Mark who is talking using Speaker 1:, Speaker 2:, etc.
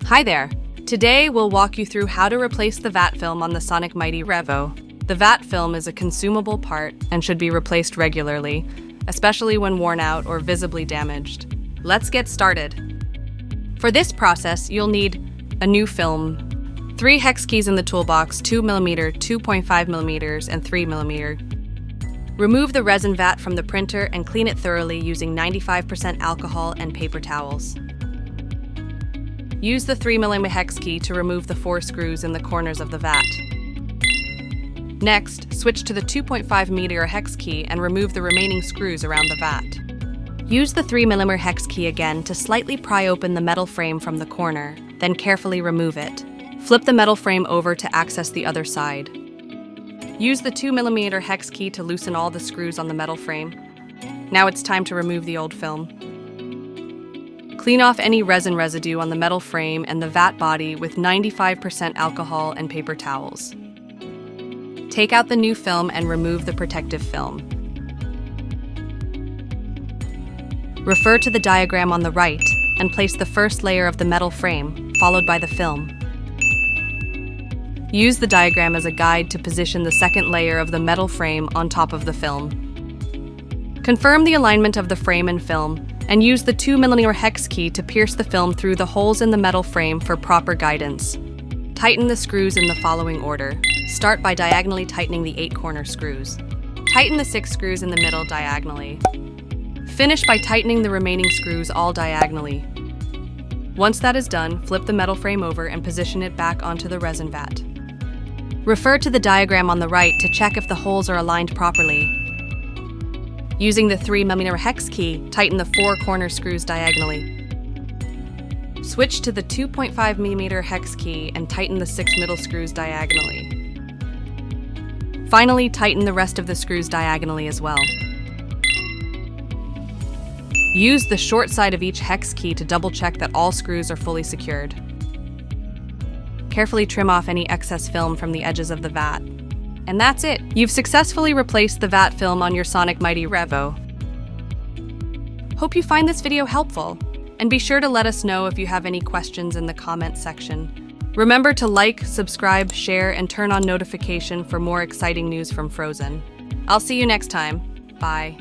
Speaker 1: Hi there! Today we'll walk you through how to replace the VAT film on the Sonic Mighty Revo. The VAT film is a consumable part and should be replaced regularly, especially when worn out or visibly damaged. Let's get started. For this process, you'll need a new film, 3 hex keys in the toolbox, 2mm, 2.5mm, and 3mm. Remove the resin vat from the printer and clean it thoroughly using 95% alcohol and paper towels. Use the 3mm hex key to remove the 4 screws in the corners of the vat. Next, switch to the 2.5mm hex key and remove the remaining screws around the vat. Use the 3mm hex key again to slightly pry open the metal frame from the corner, then carefully remove it. Flip the metal frame over to access the other side. Use the 2mm hex key to loosen all the screws on the metal frame. Now it's time to remove the old film. Clean off any resin residue on the metal frame and the vat body with 95% alcohol and paper towels. Take out the new film and remove the protective film. Refer to the diagram on the right and place the first layer of the metal frame, followed by the film. Use the diagram as a guide to position the second layer of the metal frame on top of the film. Confirm the alignment of the frame and film, and use the 2mm hex key to pierce the film through the holes in the metal frame for proper guidance. Tighten the screws in the following order. Start by diagonally tightening the 8 corner screws. Tighten the 6 screws in the middle diagonally. Finish by tightening the remaining screws all diagonally. Once that is done, flip the metal frame over and position it back onto the resin vat. Refer to the diagram on the right to check if the holes are aligned properly. Using the 3mm hex key, tighten the 4 corner screws diagonally. Switch to the 2.5mm hex key and tighten the 6 middle screws diagonally. Finally, tighten the rest of the screws diagonally as well. Use the short side of each hex key to double-check that all screws are fully secured. Carefully trim off any excess film from the edges of the vat. And that's it! You've successfully replaced the VAT film on your Sonic Mighty Revo. Hope you find this video helpful, and be sure to let us know if you have any questions in the comment section. Remember to like, subscribe, share, and turn on notification for more exciting news from Phrozen. I'll see you next time. Bye.